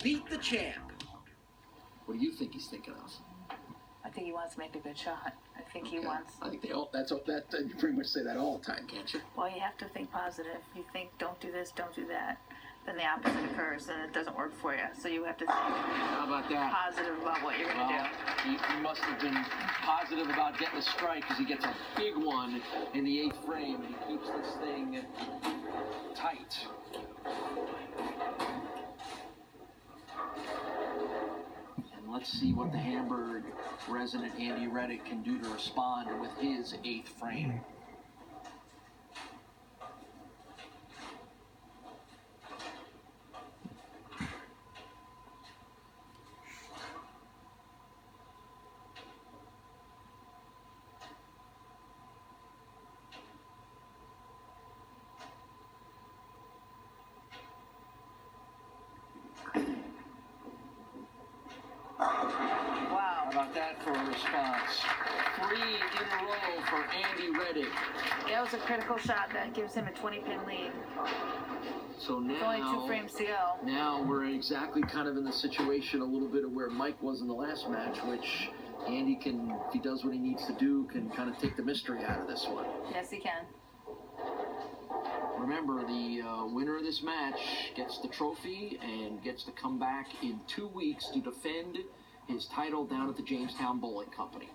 beat the champ. What do you think he's thinking of? I think he wants to make a good shot. I think he wants. I think they all. That you pretty much say that all the time, can't you? Well, you have to think positive. You think don't do this, don't do that, then the opposite occurs, and it doesn't work for you. So you have to think How about that? positive about what you're going to do. He must have been positive about getting a strike because he gets a big one in the 8th frame and he keeps this thing tight. And let's see what the Hamburg resident Andy Reddick can do to respond with his 8th frame. How about that for a response? 3 in a row for Andy Reddick. That was a critical shot that gives him a 20-pin lead. So now, With only 2 frames to go. Now we're exactly kind of in the situation a little bit of where Mike was in the last match, which Andy can, if he does what he needs to do, can kind of take the mystery out of this one. Yes, he can. Remember, the winner of this match gets the trophy and gets to come back in 2 weeks to defend his title down at the Jamestown Bowling Company.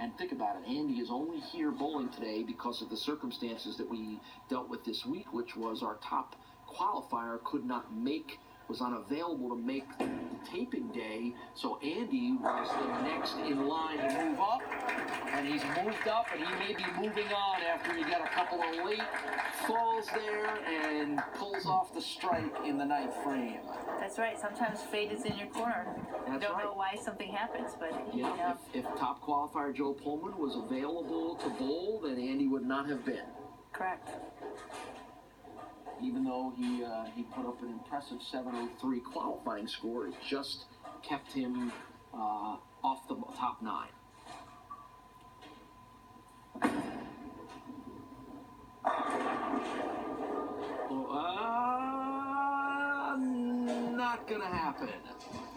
And think about it, Andy is only here bowling today because of the circumstances that we dealt with this week, which was our top qualifier was unavailable to make the taping day, so Andy was the next in line to move up, and he's moved up, and he may be moving on after he got a couple of late falls there and pulls off the strike in the 9th frame. That's right. Sometimes fate is in your corner. You don't know why something happens, but you know. If top qualifier Joe Pullman was available to bowl, then Andy would not have been. Correct. Even though he put up an impressive 703 qualifying score, it just kept him off the top 9. Not gonna happen.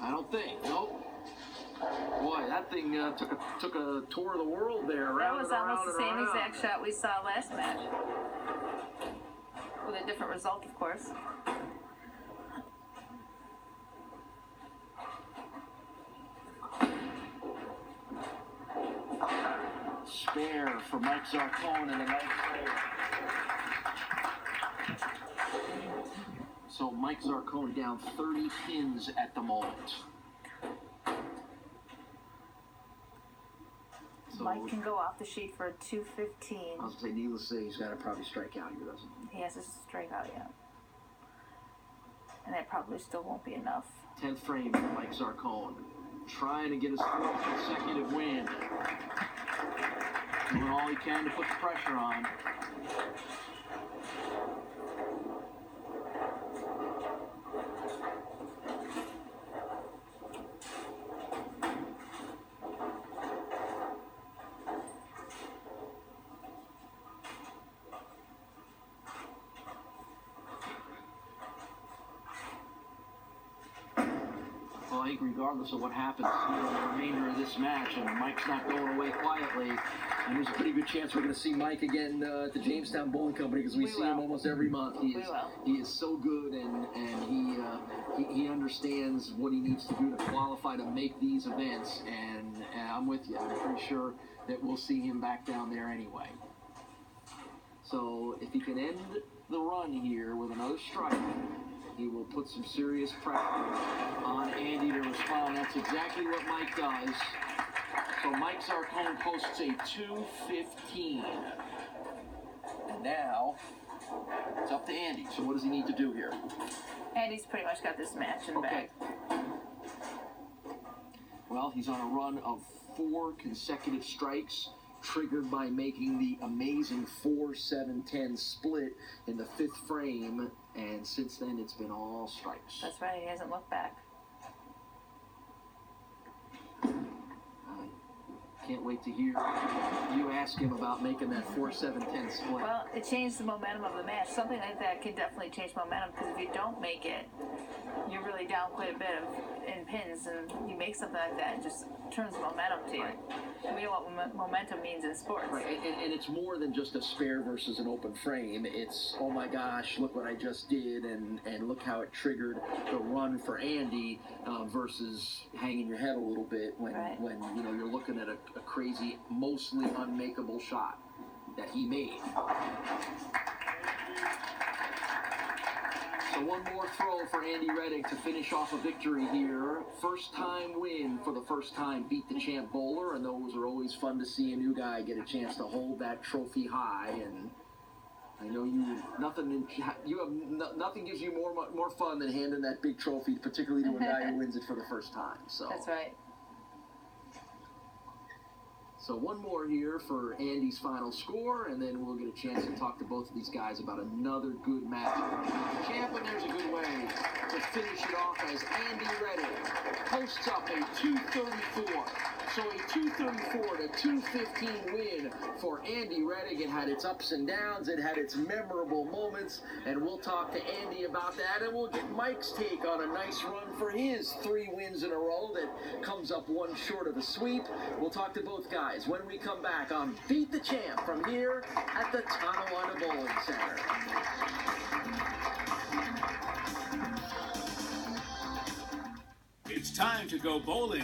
I don't think. Nope. Boy, that thing took a tour of the world there. That was almost the same exact shot we saw last match. With a different result, of course. Spare for Mike Zarcone in the 9th frame. So Mike Zarcone down 30 pins at the moment. So Mike can go off the sheet for a 215. I was going to say, needless to say, he's got to probably strike out here, doesn't he? He has to strike out yet. And that probably still won't be enough. 10th frame for Mike Zarcone. Trying to get his 4th consecutive win. Doing all he can to put the pressure on. I think regardless of what happens here in the remainder of this match, and Mike's not going away quietly, and there's a pretty good chance we're going to see Mike again at the Jamestown Bowling Company because we see him almost every month. He is so good, and he understands what he needs to do to qualify to make these events, and I'm with you. I'm pretty sure that we'll see him back down there anyway. So if he can end the run here with another strike, he will put some serious pressure on Andy to respond. That's exactly what Mike does. So Mike Zarcone posts a 215. And now it's up to Andy. So what does he need to do here? Andy's pretty much got this match in the bag. Well, he's on a run of 4 consecutive strikes, triggered by making the amazing 4-7-10 split in the 5th frame, and since then it's been all strikes. That's right, he hasn't looked back. Can't wait to hear you ask him about making that 4-7-10 split. Well, it changed the momentum of the match. Something like that can definitely change momentum, because if you don't make it, you're really down quite a bit in pins, and you make something like that, it just turns momentum to you. Right. And we know what momentum means in sports. Right, and it's more than just a spare versus an open frame. It's, oh my gosh, look what I just did, and look how it triggered the run for Andy versus hanging your head a little bit when you know you're looking at a crazy, mostly unmakeable shot that he made. So one more throw for Andy Reddick to finish off a victory here. First time win for the first time beat the champ bowler, and those are always fun to see a new guy get a chance to hold that trophy high. And I know nothing gives you more fun than handing that big trophy, particularly to a guy who wins it for the first time. So that's right. So one more here for Andy's final score, and then we'll get a chance to talk to both of these guys about another good match. Champ, and there's a good way to finish it off as Andy Reddick posts up a 234. So a 234 to 215 win for Andy Reddick. It had its ups and downs. It had its memorable moments, and we'll talk to Andy about that, and we'll get Mike's take on a nice run for his 3 wins in a row that comes up one short of a sweep. We'll talk to both guys when we come back on Beat the Champ from here at the Tonawanda Bowling Center. It's time to go bowling.